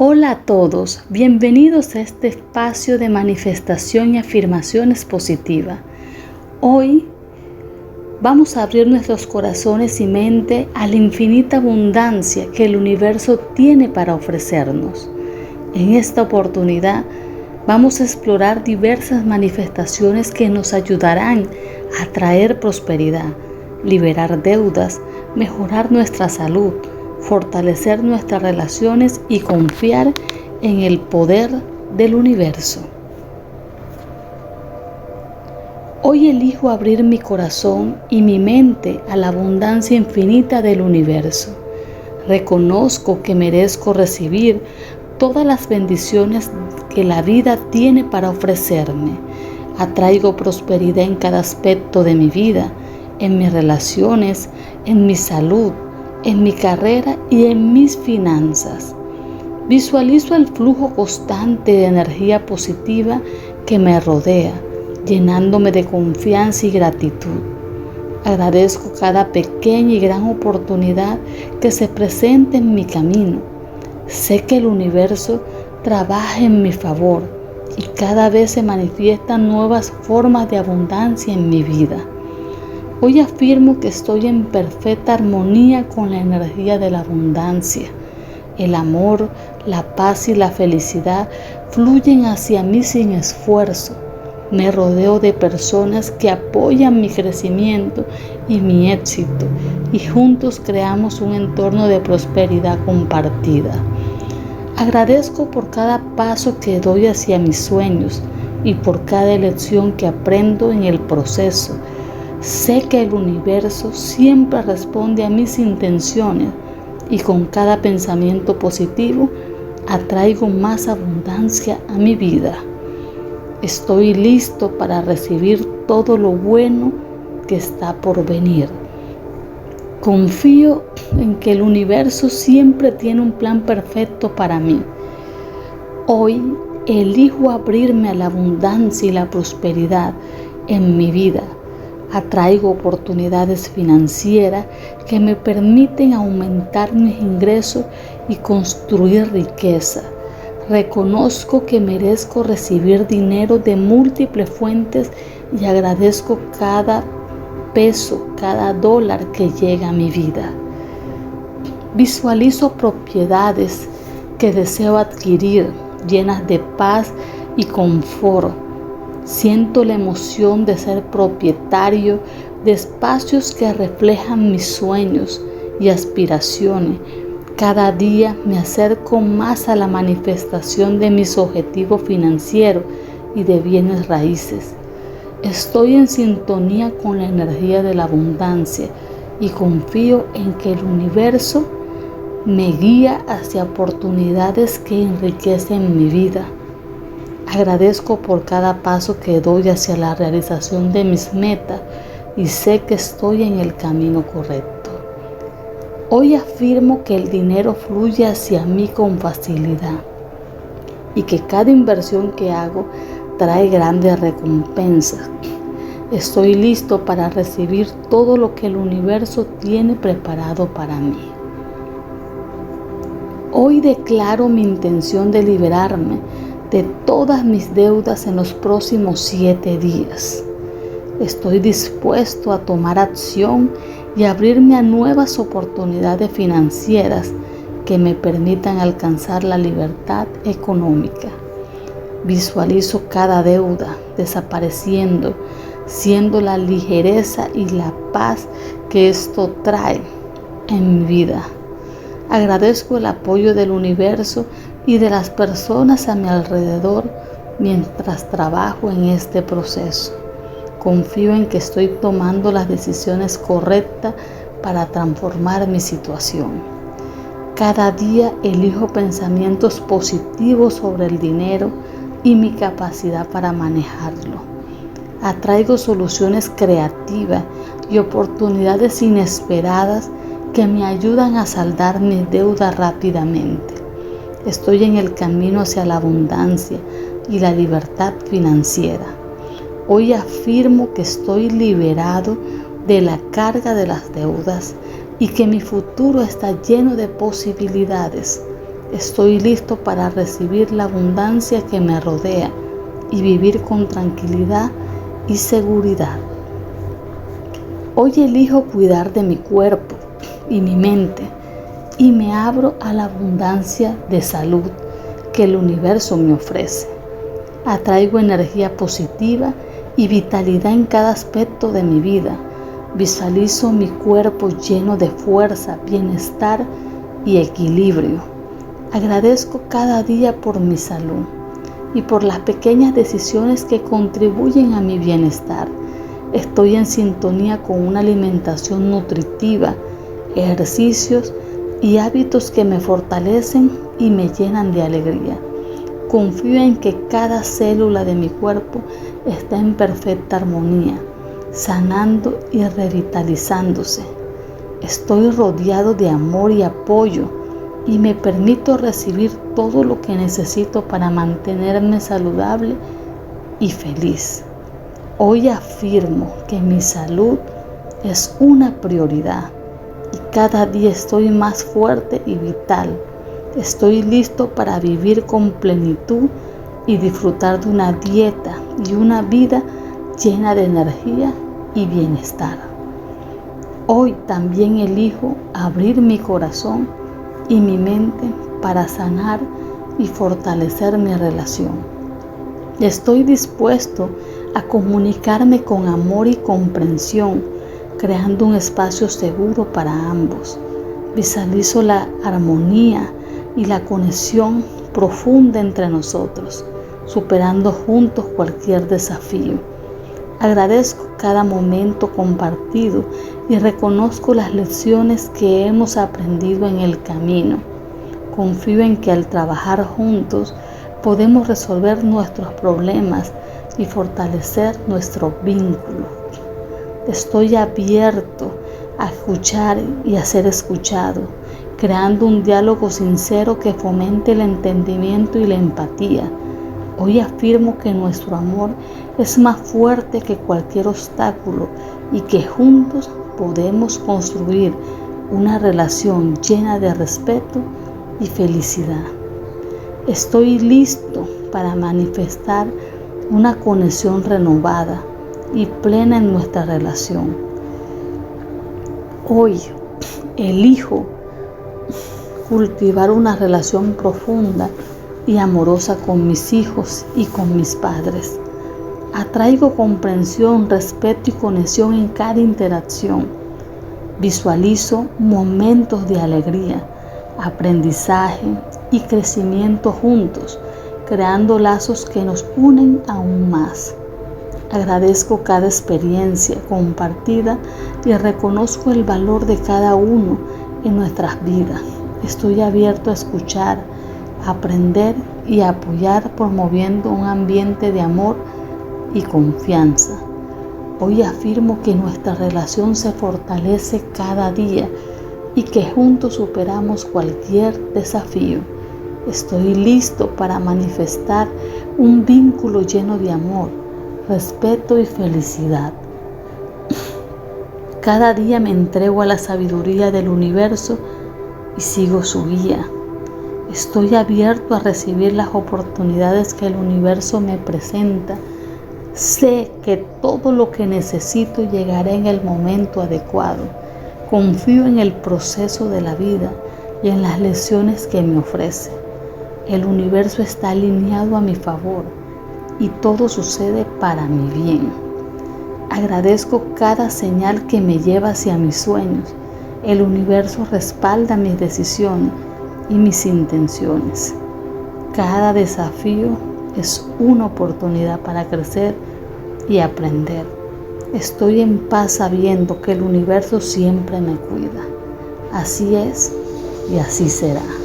Hola a todos, bienvenidos a este espacio de manifestación y afirmaciones positivas. Hoy vamos a abrir nuestros corazones y mente a la infinita abundancia que el universo tiene para ofrecernos. En esta oportunidad vamos a explorar diversas manifestaciones que nos ayudarán a traer prosperidad, liberar deudas, mejorar nuestra salud, fortalecer nuestras relaciones y confiar en el poder del universo. Hoy elijo abrir mi corazón y mi mente a la abundancia infinita del universo. Reconozco que merezco recibir todas las bendiciones que la vida tiene para ofrecerme. Atraigo prosperidad en cada aspecto de mi vida, en mis relaciones, en mi salud, en mi carrera y en mis finanzas. Visualizo el flujo constante de energía positiva que me rodea, llenándome de confianza y gratitud. Agradezco cada pequeña y gran oportunidad que se presente en mi camino. Sé que el universo trabaja en mi favor y cada vez se manifiestan nuevas formas de abundancia en mi vida. Hoy afirmo que estoy en perfecta armonía con la energía de la abundancia. El amor, la paz y la felicidad fluyen hacia mí sin esfuerzo. Me rodeo de personas que apoyan mi crecimiento y mi éxito, y juntos creamos un entorno de prosperidad compartida. Agradezco por cada paso que doy hacia mis sueños y por cada lección que aprendo en el proceso. Sé que el universo siempre responde a mis intenciones y con cada pensamiento positivo atraigo más abundancia a mi vida. Estoy listo para recibir todo lo bueno que está por venir. Confío en que el universo siempre tiene un plan perfecto para mí. Hoy elijo abrirme a la abundancia y la prosperidad en mi vida. Atraigo oportunidades financieras que me permiten aumentar mis ingresos y construir riqueza. Reconozco que merezco recibir dinero de múltiples fuentes y agradezco cada peso, cada dólar que llega a mi vida. Visualizo propiedades que deseo adquirir, llenas de paz y confort. Siento la emoción de ser propietario de espacios que reflejan mis sueños y aspiraciones. Cada día me acerco más a la manifestación de mis objetivos financieros y de bienes raíces. Estoy en sintonía con la energía de la abundancia y confío en que el universo me guía hacia oportunidades que enriquecen mi vida. Agradezco por cada paso que doy hacia la realización de mis metas y sé que estoy en el camino correcto. Hoy afirmo que el dinero fluye hacia mí con facilidad y que cada inversión que hago trae grandes recompensas. Estoy listo para recibir todo lo que el universo tiene preparado para mí. Hoy declaro mi intención de liberarme de todas mis deudas en los próximos 7 días. Estoy dispuesto a tomar acción y abrirme a nuevas oportunidades financieras que me permitan alcanzar la libertad económica. Visualizo cada deuda desapareciendo, siendo la ligereza y la paz que esto trae en mi vida. Agradezco el apoyo del universo y de las personas a mi alrededor mientras trabajo en este proceso. Confío en que estoy tomando las decisiones correctas para transformar mi situación. Cada día elijo pensamientos positivos sobre el dinero y mi capacidad para manejarlo. Atraigo soluciones creativas y oportunidades inesperadas que me ayudan a saldar mis deudas rápidamente. Estoy en el camino hacia la abundancia y la libertad financiera. Hoy afirmo que estoy liberado de la carga de las deudas y que mi futuro está lleno de posibilidades. Estoy listo para recibir la abundancia que me rodea y vivir con tranquilidad y seguridad. Hoy elijo cuidar de mi cuerpo y mi mente y me abro a la abundancia de salud que el universo me ofrece. Atraigo energía positiva y vitalidad en cada aspecto de mi vida. Visualizo mi cuerpo lleno de fuerza, bienestar y equilibrio. Agradezco cada día por mi salud y por las pequeñas decisiones que contribuyen a mi bienestar. Estoy en sintonía con una alimentación nutritiva, ejercicios y hábitos que me fortalecen y me llenan de alegría. Confío en que cada célula de mi cuerpo está en perfecta armonía, sanando y revitalizándose. Estoy rodeado de amor y apoyo y me permito recibir todo lo que necesito para mantenerme saludable y feliz. Hoy afirmo que mi salud es una prioridad y cada día estoy más fuerte y vital. Estoy listo para vivir con plenitud y disfrutar de una dieta y una vida llena de energía y bienestar. Hoy también elijo abrir mi corazón y mi mente para sanar y fortalecer mi relación. Estoy dispuesto a comunicarme con amor y comprensión, creando un espacio seguro para ambos. Visualizo la armonía y la conexión profunda entre nosotros, superando juntos cualquier desafío. Agradezco cada momento compartido y reconozco las lecciones que hemos aprendido en el camino. Confío en que al trabajar juntos podemos resolver nuestros problemas y fortalecer nuestro vínculo. Estoy abierto a escuchar y a ser escuchado, creando un diálogo sincero que fomente el entendimiento y la empatía. Hoy afirmo que nuestro amor es más fuerte que cualquier obstáculo y que juntos podemos construir una relación llena de respeto y felicidad. Estoy listo para manifestar una conexión renovada y plena en nuestra relación. Hoy elijo cultivar una relación profunda y amorosa con mis hijos y con mis padres. Atraigo comprensión, respeto y conexión en cada interacción. Visualizo momentos de alegría, aprendizaje y crecimiento juntos, creando lazos que nos unen aún más. Agradezco cada experiencia compartida y reconozco el valor de cada uno en nuestras vidas. Estoy abierto a escuchar, aprender y apoyar, promoviendo un ambiente de amor y confianza. Hoy afirmo que nuestra relación se fortalece cada día y que juntos superamos cualquier desafío. Estoy listo para manifestar un vínculo lleno de amor, respeto y felicidad. Cada día me entrego a la sabiduría del universo y sigo su guía. Estoy abierto a recibir las oportunidades que el universo me presenta. Sé que todo lo que necesito llegará en el momento adecuado. Confío en el proceso de la vida y en las lecciones que me ofrece. El universo está alineado a mi favor y todo sucede para mi bien. Agradezco cada señal que me lleva hacia mis sueños. El universo respalda mis decisiones y mis intenciones. Cada desafío es una oportunidad para crecer y aprender. Estoy en paz sabiendo que el universo siempre me cuida. Así es y así será.